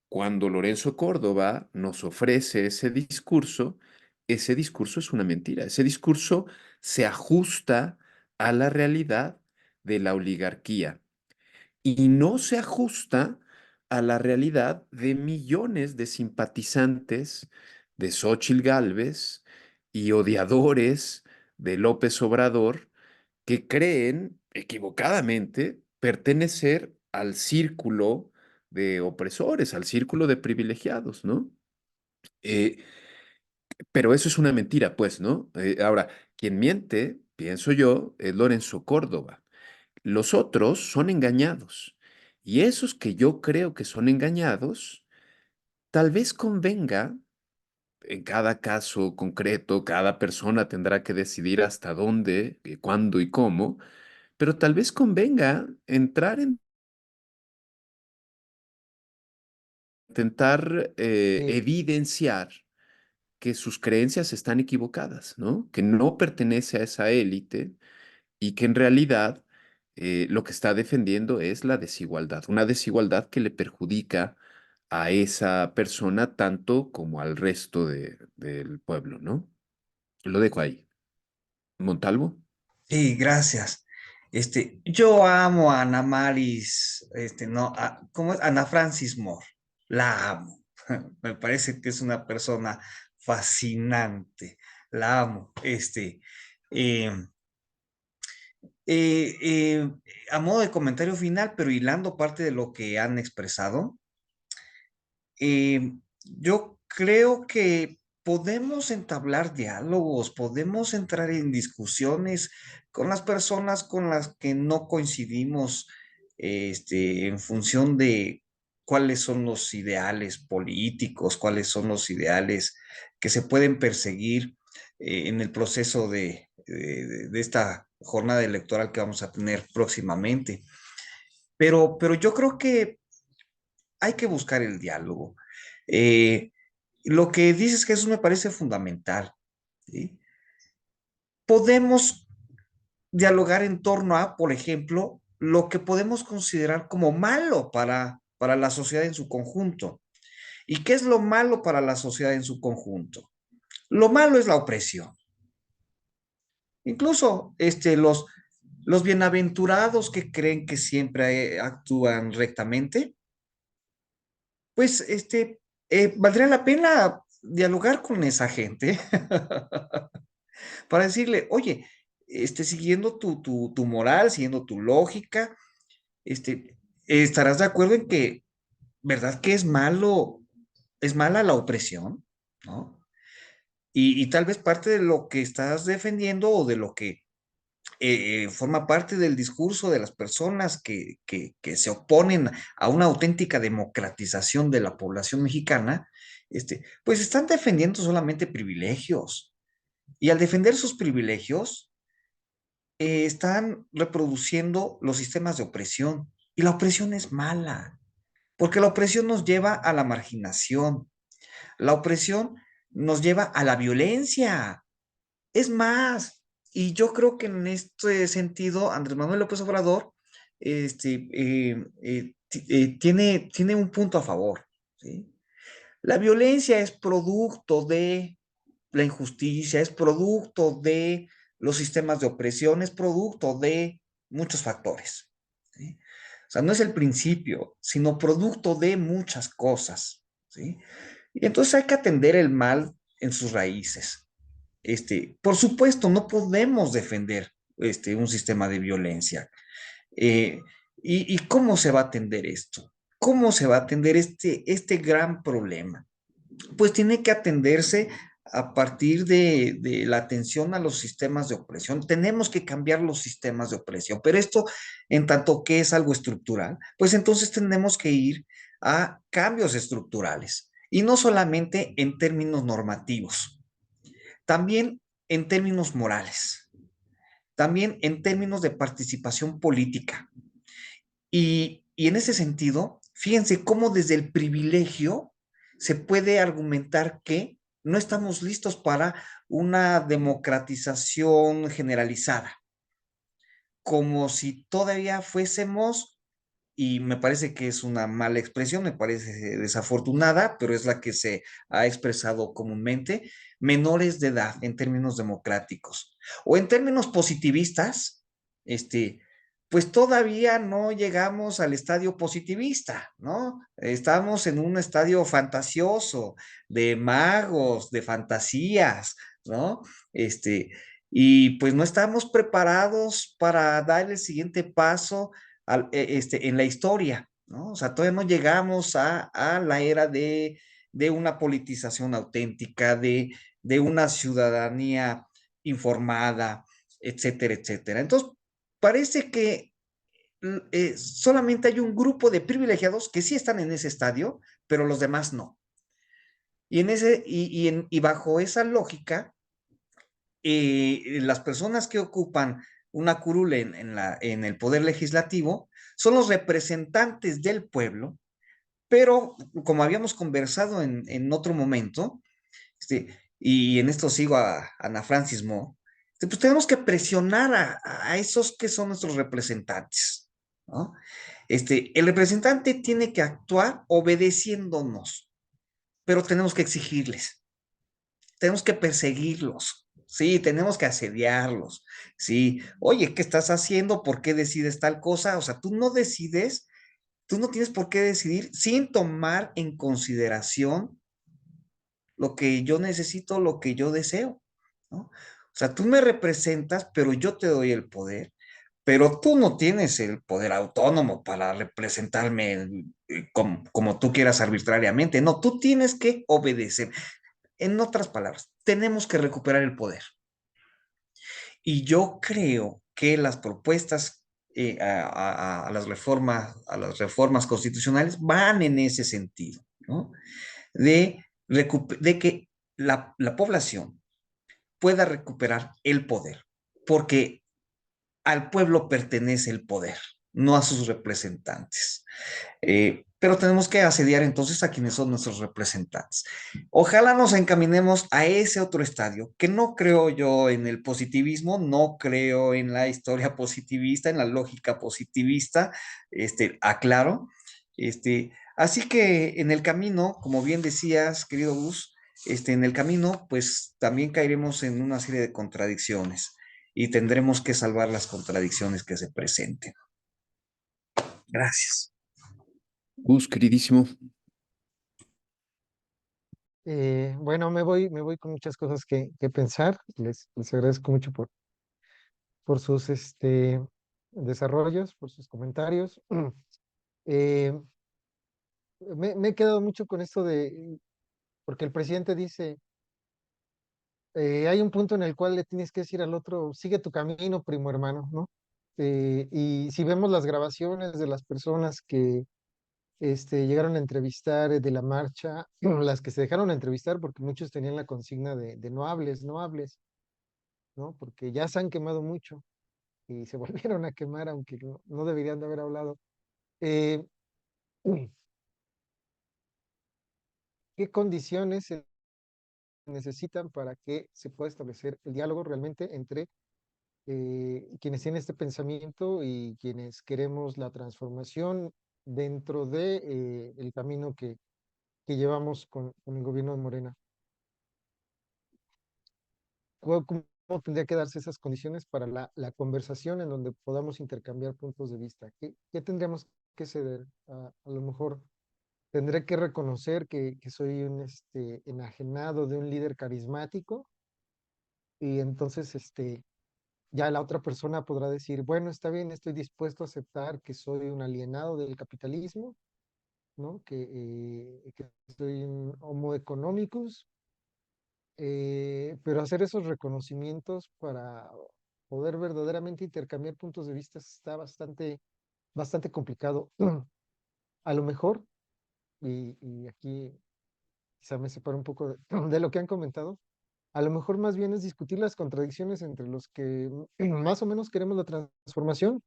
Cuando Lorenzo Córdoba nos ofrece ese discurso es una mentira. Ese discurso se ajusta a la realidad de la oligarquía y no se ajusta a la realidad de millones de simpatizantes de Xóchitl Gálvez y odiadores de López Obrador que creen equivocadamente pertenecer al círculo de opresores, al círculo de privilegiados, ¿no? Eh, pero eso es una mentira, pues, ¿no? Ahora, quien miente, pienso yo, es Lorenzo Córdoba. Los otros son engañados. Y esos que yo creo que son engañados, tal vez convenga, en cada caso concreto, cada persona tendrá que decidir hasta dónde, cuándo y cómo, pero tal vez convenga entrar en intentar Sí, evidenciar que sus creencias están equivocadas, ¿no? Que no pertenece a esa élite y que en realidad lo que está defendiendo es la desigualdad, una desigualdad que le perjudica a esa persona tanto como al resto del pueblo, ¿no? Lo dejo ahí. Montalvo. Sí, gracias. Yo amo a Ana Maris, no, ¿cómo es? Ana Francis Moore. La amo. Me parece que es una persona fascinante. La amo. Eh, eh, eh, a modo de comentario final, pero hilando parte de lo que han expresado, yo creo que podemos entablar diálogos, podemos entrar en discusiones con las personas con las que no coincidimos, en función de cuáles son los ideales políticos, cuáles son los ideales que se pueden perseguir en el proceso de esta jornada electoral que vamos a tener próximamente. Pero yo creo que hay que buscar el diálogo. Eh, lo que dices, Jesús, me parece fundamental. ¿Sí? Podemos dialogar en torno a, por ejemplo, lo que podemos considerar como malo para la sociedad en su conjunto. ¿Y qué es lo malo para la sociedad en su conjunto? Lo malo es la opresión. Incluso los bienaventurados que creen que siempre actúan rectamente, pues valdría la pena dialogar con esa gente para decirle, oye, siguiendo tu moral, siguiendo tu lógica, estarás de acuerdo en que, ¿verdad que es malo, es mala la opresión? ¿No? Y tal vez parte de lo que estás defendiendo o de lo que forma parte del discurso de las personas que se oponen a una auténtica democratización de la población mexicana, pues están defendiendo solamente privilegios. Y al defender sus privilegios, están reproduciendo los sistemas de opresión. Y la opresión es mala, porque la opresión nos lleva a la marginación. La opresión nos lleva a la violencia. Es más, y yo creo que en este sentido, Andrés Manuel López Obrador tiene un punto a favor, ¿sí? La violencia es producto de la injusticia, es producto de los sistemas de opresión, es producto de muchos factores, ¿sí? O sea, no es el principio, sino producto de muchas cosas, ¿sí? Y entonces hay que atender el mal en sus raíces. Por supuesto, no podemos defender un sistema de violencia. Eh, y cómo se va a atender esto? ¿Cómo se va a atender este gran problema? Pues tiene que atenderse a partir de la atención a los sistemas de opresión. Tenemos que cambiar los sistemas de opresión, pero esto, en tanto que es algo estructural, pues entonces tenemos que ir a cambios estructurales y no solamente en términos normativos, también en términos morales, también en términos de participación política. Y en ese sentido, fíjense cómo desde el privilegio se puede argumentar que no estamos listos para una democratización generalizada, como si todavía fuésemos, y me parece que es una mala expresión, me parece desafortunada, pero es la que se ha expresado comúnmente, menores de edad en términos democráticos. O en términos positivistas, este, pues todavía no llegamos al estadio positivista, ¿no? Estamos en un estadio fantasioso, de magos, de fantasías, ¿no? Este, y pues no estamos preparados para dar el siguiente paso en la historia, ¿no? O sea, todavía no llegamos a la era de una politización auténtica, de una ciudadanía informada, etcétera, etcétera. Entonces, parece que solamente hay un grupo de privilegiados que sí están en ese estadio, pero los demás no. Y bajo esa lógica, las personas que ocupan una curul en el poder legislativo son los representantes del pueblo, pero como habíamos conversado en otro momento, y en esto sigo a Ana Francis Moore, pues tenemos que presionar a esos que son nuestros representantes, ¿no? El representante tiene que actuar obedeciéndonos, pero tenemos que exigirles, tenemos que perseguirlos, sí, tenemos que asediarlos, sí, oye, ¿qué estás haciendo? ¿Por qué decides tal cosa? O sea, tú no decides, tú no tienes por qué decidir sin tomar en consideración lo que yo necesito, lo que yo deseo, ¿no? O sea, tú me representas, pero yo te doy el poder, pero tú no tienes el poder autónomo para representarme como tú quieras arbitrariamente, no, tú tienes que obedecer. En otras palabras, tenemos que recuperar el poder. Y yo creo que las propuestas a las reformas constitucionales van en ese sentido, ¿no? De que la población pueda recuperar el poder, porque al pueblo pertenece el poder, no a sus representantes. Pero tenemos que asediar entonces a quienes son nuestros representantes. Ojalá nos encaminemos a ese otro estadio, que no creo yo en el positivismo, no creo en la historia positivista, en la lógica positivista, aclaro. Así que en el camino, como bien decías, querido Gus, en el camino, pues también caeremos en una serie de contradicciones y tendremos que salvar las contradicciones que se presenten. Gracias. Gus, queridísimo. Bueno, me voy con muchas cosas que pensar. Les agradezco mucho por sus desarrollos, por sus comentarios. Eh, me he quedado mucho con esto porque el presidente dice, hay un punto en el cual le tienes que decir al otro, sigue tu camino, primo hermano, ¿no? Y si vemos las grabaciones de las personas que llegaron a entrevistar de la marcha, las que se dejaron entrevistar, porque muchos tenían la consigna de no hables, no hables, ¿no? Porque ya se han quemado mucho y se volvieron a quemar, aunque no deberían de haber hablado. Eh, ¿Qué condiciones se necesitan para que se pueda establecer el diálogo realmente entre quienes tienen este pensamiento y quienes queremos la transformación dentro de el camino que llevamos con el gobierno de Morena? ¿Cómo tendría que darse esas condiciones para la conversación en donde podamos intercambiar puntos de vista? ¿Qué tendríamos que ceder? A lo mejor tendré que reconocer que soy un enajenado de un líder carismático y entonces ya la otra persona podrá decir, bueno, está bien, estoy dispuesto a aceptar que soy un alienado del capitalismo, ¿no? Que soy un homo economicus, pero hacer esos reconocimientos para poder verdaderamente intercambiar puntos de vista está bastante complicado. A lo mejor, y aquí quizá me separo un poco de, de lo que han comentado, a lo mejor más bien es discutir las contradicciones entre los que más o menos queremos la transformación,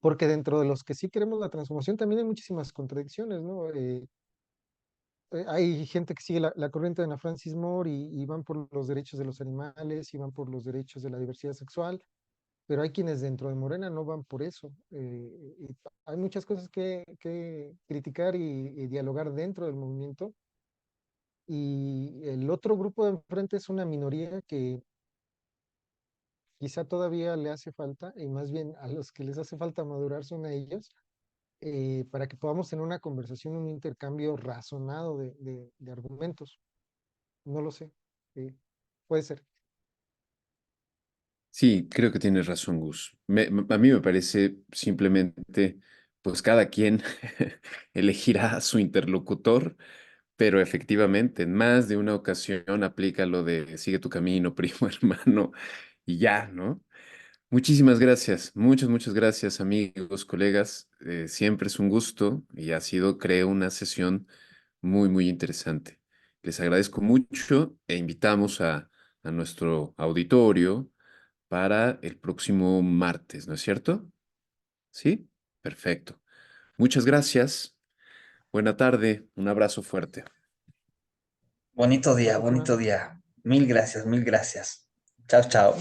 porque dentro de los que sí queremos la transformación también hay muchísimas contradicciones, ¿no? Hay gente que sigue la corriente de Ana Francis Moore y van por los derechos de los animales y van por los derechos de la diversidad sexual, pero hay quienes dentro de Morena no van por eso. Y hay muchas cosas que criticar y dialogar dentro del movimiento. Y el otro grupo de enfrente es una minoría que quizá todavía le hace falta, y más bien a los que les hace falta madurar son a ellos, para que podamos tener una conversación, un intercambio razonado de argumentos. No lo sé. Puede ser. Sí, creo que tienes razón, Gus. A mí me parece simplemente, pues cada quien elegirá a su interlocutor, pero efectivamente, en más de una ocasión aplica lo de sigue tu camino, primo hermano, y ya, ¿no? Muchísimas gracias, muchas gracias, amigos, colegas. Siempre es un gusto y ha sido, creo, una sesión muy interesante. Les agradezco mucho e invitamos a nuestro auditorio para el próximo martes, ¿no es cierto? ¿Sí? Perfecto. Muchas gracias. Buena tarde. Un abrazo fuerte. Bonito Hasta día, la próxima. bonito día. Mil gracias, mil gracias. Chao, chao.